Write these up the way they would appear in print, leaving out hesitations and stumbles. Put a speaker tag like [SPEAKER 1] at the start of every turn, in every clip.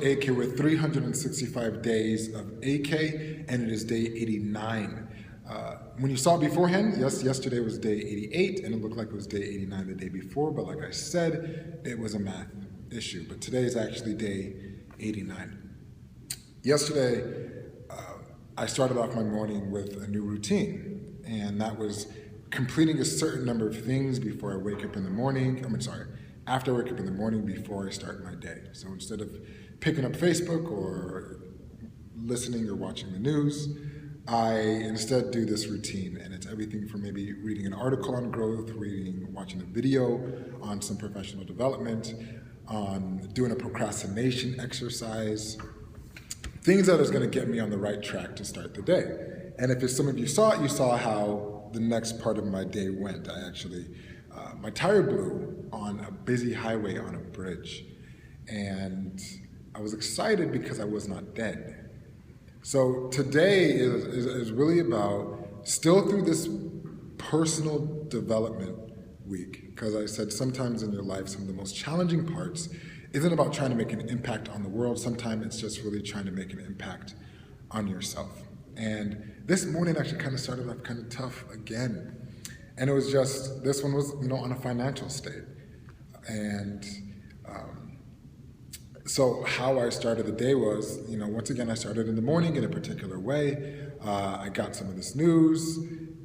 [SPEAKER 1] AK with 365 days of AK, and it is day 89. When you saw it beforehand, yes, yesterday was day 88, and it looked like it was day 89 the day before, but like I said, it was a math issue. But today is actually day 89. Yesterday, I started off my morning with a new routine, and that was completing a certain number of things before I wake up in the morning. After I wake up in the morning before I start my day. So instead of picking up Facebook or listening or watching the news, I instead do this routine, and it's everything from maybe reading an article on growth, watching a video on some professional development, on doing a procrastination exercise, things that is going to get me on the right track to start the day. And if some of you saw it, you saw how the next part of my day went. My tire blew on a busy highway on a bridge, and I was excited because I was not dead. So today is really about, still through this personal development week, because I said sometimes in your life some of the most challenging parts isn't about trying to make an impact on the world. Sometimes it's just really trying to make an impact on yourself. And this morning actually kind of started off kind of tough again. And it was just, this one was, on a financial state. And so how I started the day was, once again, I started in the morning in a particular way. I got some of this news,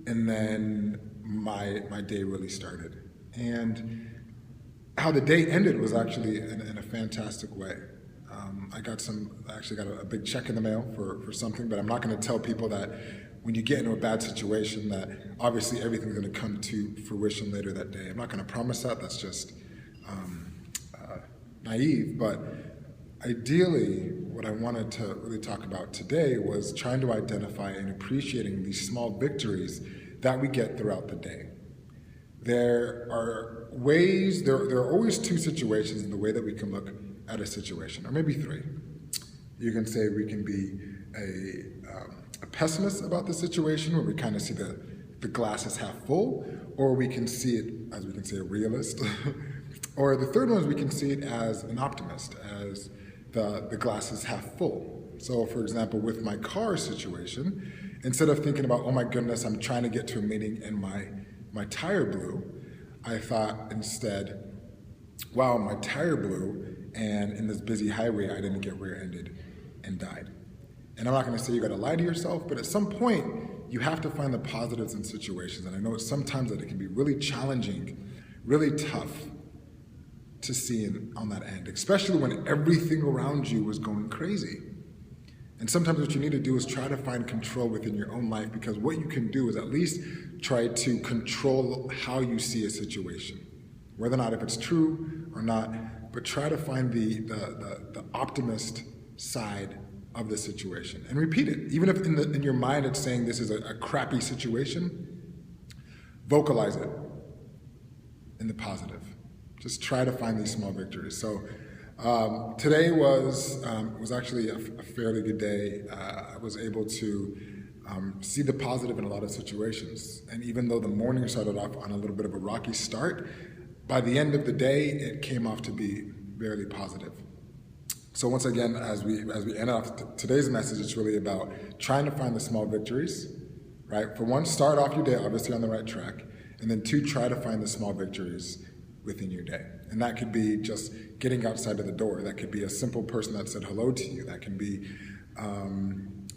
[SPEAKER 1] and then my day really started. And how the day ended was actually in a fantastic way. I actually got a big check in the mail for something, but I'm not going to tell people that when you get into a bad situation that obviously everything's going to come to fruition later that day. I'm not going to promise that. That's just naive. But ideally, what I wanted to really talk about today was trying to identify and appreciating these small victories that we get throughout the day. There are always two situations in the way that we can look at a situation, or maybe three. You can say we can be a pessimist about the situation, where we kind of see the glass is half full, or we can see it, as we can say, a realist. Or the third one is we can see it as an optimist, as the glass is half full. So for example, with my car situation, instead of thinking about, oh my goodness, I'm trying to get to a meeting and my tire blew, I thought instead, wow, my tire blew, and in this busy highway, I didn't get rear-ended and died. And I'm not going to say you got to lie to yourself, but at some point, you have to find the positives in situations. And I know sometimes that it can be really challenging, really tough to see on that end, especially when everything around you was going crazy. And sometimes what you need to do is try to find control within your own life, because what you can do is at least try to control how you see a situation. Whether or not if it's true or not, but try to find the optimist side of the situation and repeat it. Even if in your mind it's saying this is a crappy situation, vocalize it in the positive. Just try to find these small victories. So today was actually a fairly good day. I was able to see the positive in a lot of situations. And even though the morning started off on a little bit of a rocky start, by the end of the day, it came off to be very positive. So once again, as we end off today's message, it's really about trying to find the small victories, right? For one, start off your day obviously on the right track, and then two, try to find the small victories within your day. And that could be just getting outside of the door. That could be a simple person that said hello to you. That can be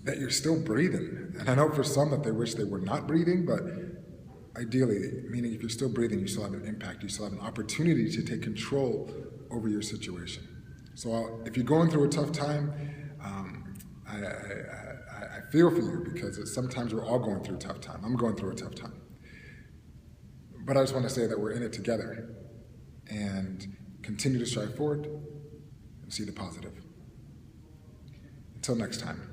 [SPEAKER 1] that you're still breathing. And I know for some that they wish they were not breathing, but ideally, meaning if you're still breathing, you still have an impact. You still have an opportunity to take control over your situation. So if you're going through a tough time, I feel for you, because sometimes we're all going through a tough time. I'm going through a tough time. But I just want to say that we're in it together, and continue to strive forward and see the positive. Until next time.